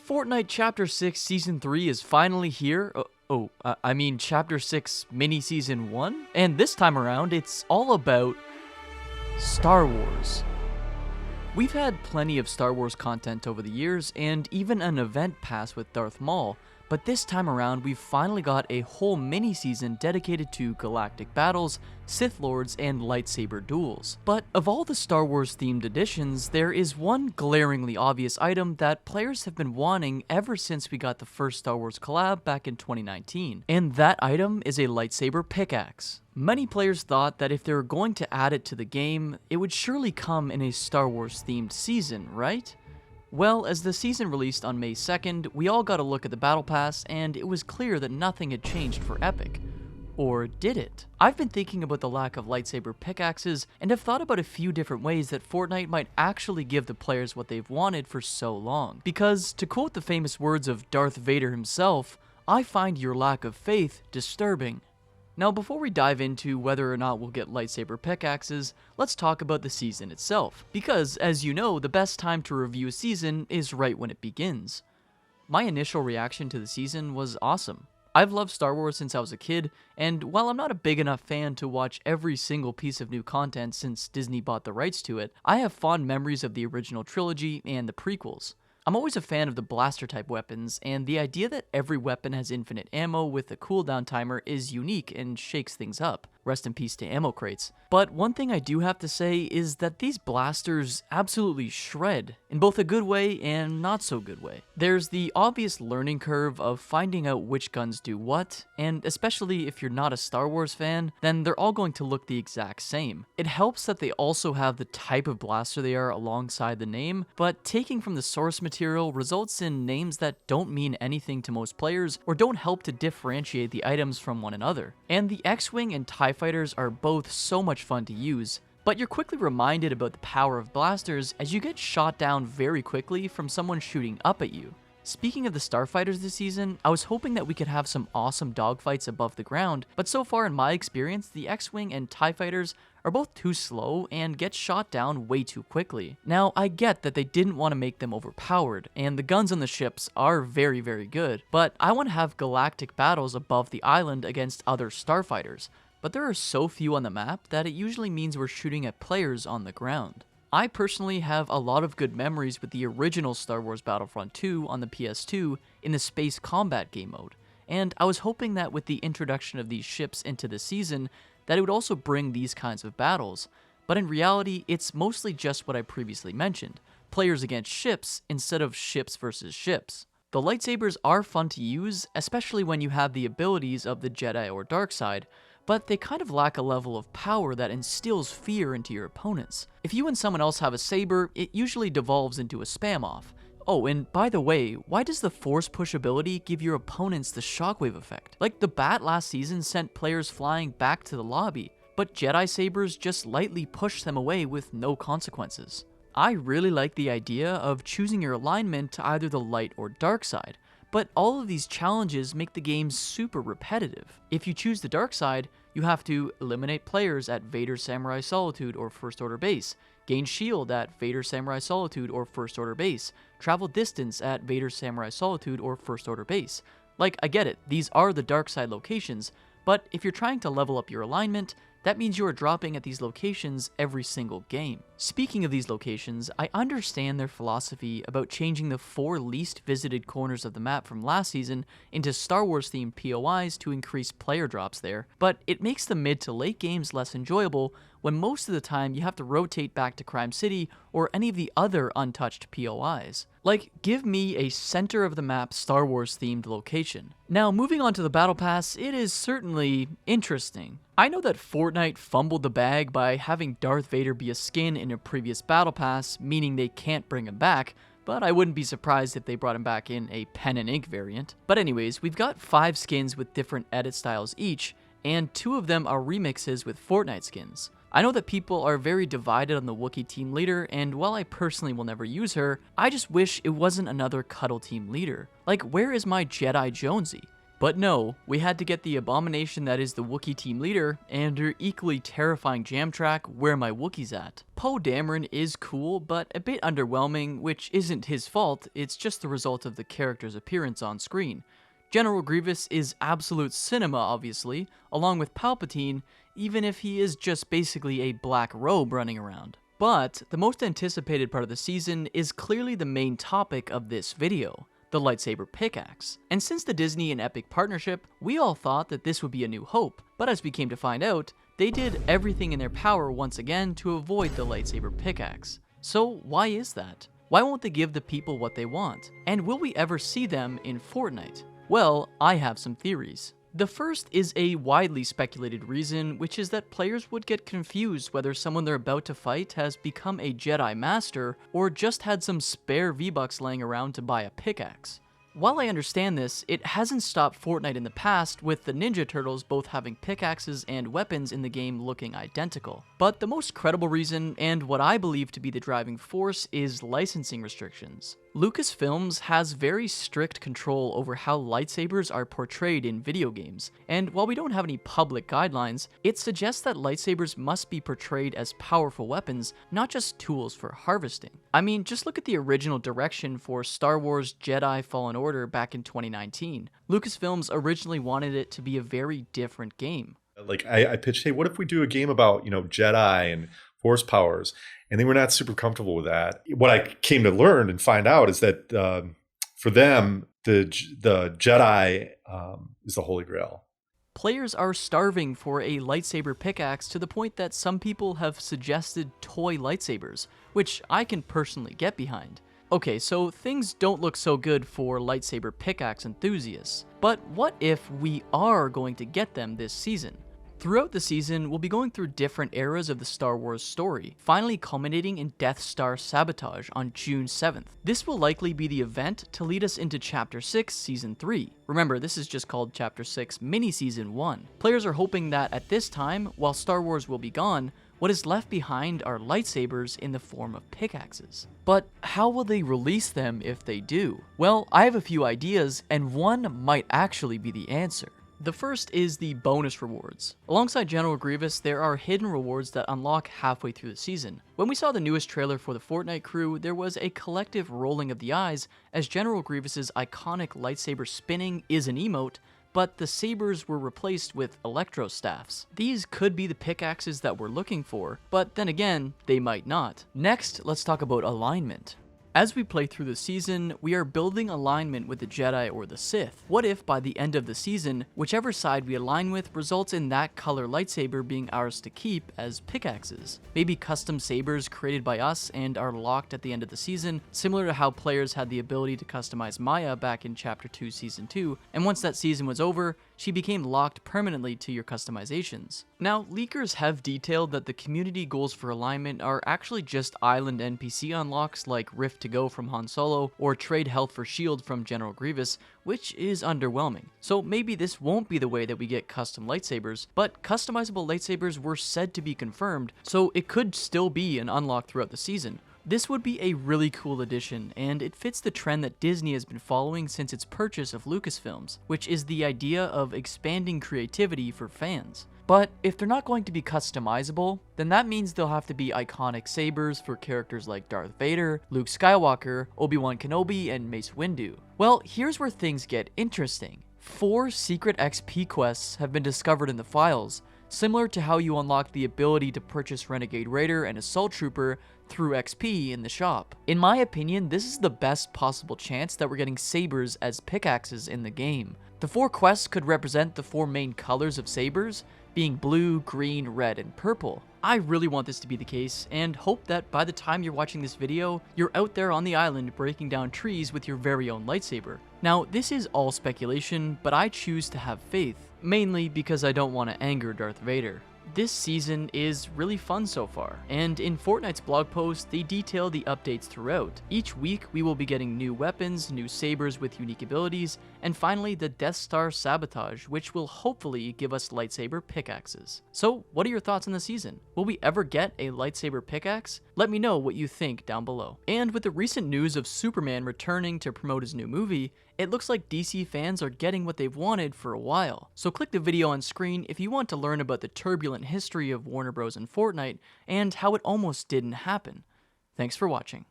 Fortnite Chapter 6 Season 3 is finally here. I mean Chapter 6 Mini Season 1? And this time around, it's all about Star Wars. We've had plenty of Star Wars content over the years, and even an event pass with Darth Maul, but this time around we've finally got a whole mini-season dedicated to galactic battles, Sith Lords, and lightsaber duels. But of all the Star Wars themed editions, there is one glaringly obvious item that players have been wanting ever since we got the first Star Wars collab back in 2019, and that item is a lightsaber pickaxe. Many players thought that if they were going to add it to the game, it would surely come in a Star Wars themed season, right? Well, as the season released on May 2nd, we all got a look at the Battle Pass, and it was clear that nothing had changed for Epic. Or did it? I've been thinking about the lack of lightsaber pickaxes, and have thought about a few different ways that Fortnite might actually give the players what they've wanted for so long. Because, to quote the famous words of Darth Vader himself, "I find your lack of faith disturbing." Now, before we dive into whether or not we'll get lightsaber pickaxes, let's talk about the season itself. Because, as you know, the best time to review a season is right when it begins. My initial reaction to the season was awesome. I've loved Star Wars since I was a kid, and while I'm not a big enough fan to watch every single piece of new content since Disney bought the rights to it, I have fond memories of the original trilogy and the prequels. I'm always a fan of the blaster type weapons, and the idea that every weapon has infinite ammo with a cooldown timer is unique and shakes things up. Rest in peace to ammo crates. But one thing I do have to say is that these blasters absolutely shred, in both a good way and not so good way. There's the obvious learning curve of finding out which guns do what, and especially if you're not a Star Wars fan, then they're all going to look the exact same. It helps that they also have the type of blaster they are alongside the name, but taking from the source material results in names that don't mean anything to most players or don't help to differentiate the items from one another. And the X-Wing and TIE Fighters are both so much fun to use, but you're quickly reminded about the power of blasters as you get shot down very quickly from someone shooting up at you. Speaking of the starfighters this season, I was hoping that we could have some awesome dogfights above the ground, but so far in my experience, the X-Wing and TIE Fighters are both too slow and get shot down way too quickly. Now, I get that they didn't want to make them overpowered, and the guns on the ships are very, very good, but I want to have galactic battles above the island against other starfighters. But there are so few on the map that it usually means we're shooting at players on the ground. I personally have a lot of good memories with the original Star Wars Battlefront 2 on the PS2 in the space combat game mode, and I was hoping that with the introduction of these ships into the season, that it would also bring these kinds of battles, but in reality, it's mostly just what I previously mentioned, players against ships instead of ships versus ships. The lightsabers are fun to use, especially when you have the abilities of the Jedi or dark side, but they kind of lack a level of power that instills fear into your opponents. If you and someone else have a saber, it usually devolves into a spam off. Oh, and by the way, why does the force push ability give your opponents the shockwave effect? Like the bat last season sent players flying back to the lobby, but Jedi sabers just lightly push them away with no consequences. I really like the idea of choosing your alignment to either the light or dark side, but all of these challenges make the game super repetitive. If you choose the dark side, you have to eliminate players at Vader Samurai Solitude or First Order Base, gain shield at Vader Samurai Solitude or First Order Base, travel distance at Vader Samurai Solitude or First Order Base. Like, I get it, these are the dark side locations, but if you're trying to level up your alignment, that means you are dropping at these locations every single game. Speaking of these locations, I understand their philosophy about changing the 4 least visited corners of the map from last season into Star Wars themed POIs to increase player drops there, but it makes the mid to late games less enjoyable when most of the time you have to rotate back to Crime City or any of the other untouched POIs. Like, give me a center of the map Star Wars themed location. Now, moving on to the Battle Pass, it is certainly interesting. I know that Fortnite fumbled the bag by having Darth Vader be a skin in a previous Battle Pass, meaning they can't bring him back, but I wouldn't be surprised if they brought him back in a pen and ink variant. But anyways, we've got 5 skins with different edit styles each, and 2 of them are remixes with Fortnite skins. I know that people are very divided on the Wookiee team leader, and while I personally will never use her, I just wish it wasn't another Cuddle team leader. Like, where is my Jedi Jonesy? But no, we had to get the abomination that is the Wookiee team leader, and her equally terrifying jam track, Where My Wookiee's At. Poe Dameron is cool, but a bit underwhelming, which isn't his fault, it's just the result of the character's appearance on screen. General Grievous is absolute cinema, obviously, along with Palpatine, even if he is just basically a black robe running around. But the most anticipated part of the season is clearly the main topic of this video, the Lightsaber Pickaxe. And since the Disney and Epic partnership, we all thought that this would be a new hope, but as we came to find out, they did everything in their power once again to avoid the Lightsaber Pickaxe. So why is that? Why won't they give the people what they want? And will we ever see them in Fortnite? Well, I have some theories. The first is a widely speculated reason, which is that players would get confused whether someone they're about to fight has become a Jedi Master or just had some spare V-Bucks laying around to buy a pickaxe. While I understand this, it hasn't stopped Fortnite in the past, with the Ninja Turtles both having pickaxes and weapons in the game looking identical. But the most credible reason, and what I believe to be the driving force, is licensing restrictions. Lucasfilm has very strict control over how lightsabers are portrayed in video games, and while we don't have any public guidelines, it suggests that lightsabers must be portrayed as powerful weapons, not just tools for harvesting. I mean, just look at the original direction for Star Wars Jedi Fallen Order back in 2019. Lucasfilm originally wanted it to be a very different game. Like I pitched, hey, what if we do a game about, Jedi and force powers? And they were not super comfortable with that. What I came to learn and find out is that for them, the Jedi is the Holy Grail. Players are starving for a lightsaber pickaxe to the point that some people have suggested toy lightsabers, which I can personally get behind. Okay, so things don't look so good for lightsaber pickaxe enthusiasts, but what if we are going to get them this season? Throughout the season, we'll be going through different eras of the Star Wars story, finally culminating in Death Star Sabotage on June 7th. This will likely be the event to lead us into Chapter 6, Season 3. Remember, this is just called Chapter 6 Mini Season 1. Players are hoping that at this time, while Star Wars will be gone, what is left behind are lightsabers in the form of pickaxes. But how will they release them if they do? Well, I have a few ideas, and one might actually be the answer. The first is the bonus rewards. Alongside General Grievous, there are hidden rewards that unlock halfway through the season. When we saw the newest trailer for the Fortnite crew, there was a collective rolling of the eyes as General Grievous's iconic lightsaber spinning is an emote, but the sabers were replaced with electro staffs. These could be the pickaxes that we're looking for, but then again, they might not. Next, let's talk about alignment. As we play through the season, we are building alignment with the Jedi or the Sith. What if by the end of the season, whichever side we align with results in that color lightsaber being ours to keep as pickaxes? Maybe custom sabers created by us and are locked at the end of the season, similar to how players had the ability to customize Maya back in Chapter 2 Season 2, and once that season was over, she became locked permanently to your customizations. Now, leakers have detailed that the community goals for alignment are actually just island NPC unlocks like Rift to Go from Han Solo or Trade Health for Shield from General Grievous, which is underwhelming. So maybe this won't be the way that we get custom lightsabers, but customizable lightsabers were said to be confirmed, so it could still be an unlock throughout the season. This would be a really cool addition, and it fits the trend that Disney has been following since its purchase of Lucasfilm, which is the idea of expanding creativity for fans. But if they're not going to be customizable, then that means they'll have to be iconic sabers for characters like Darth Vader, Luke Skywalker, Obi-Wan Kenobi, and Mace Windu. Well, here's where things get interesting. 4 secret XP quests have been discovered in the files, similar to how you unlock the ability to purchase Renegade Raider and Assault Trooper through XP in the shop. In my opinion, this is the best possible chance that we're getting sabers as pickaxes in the game. The 4 quests could represent the 4 main colors of sabers, being blue, green, red, and purple. I really want this to be the case, and hope that by the time you're watching this video, you're out there on the island breaking down trees with your very own lightsaber. Now, this is all speculation, but I choose to have faith, mainly because I don't want to anger Darth Vader. This season is really fun so far, and in Fortnite's blog post, they detail the updates throughout. Each week, we will be getting new weapons, new sabers with unique abilities, and finally the Death Star Sabotage, which will hopefully give us lightsaber pickaxes. So, what are your thoughts on the season? Will we ever get a lightsaber pickaxe? Let me know what you think down below. And with the recent news of Superman returning to promote his new movie, it looks like DC fans are getting what they've wanted for a while. So click the video on screen if you want to learn about the turbulent history of Warner Bros. And Fortnite, and how it almost didn't happen. Thanks for watching.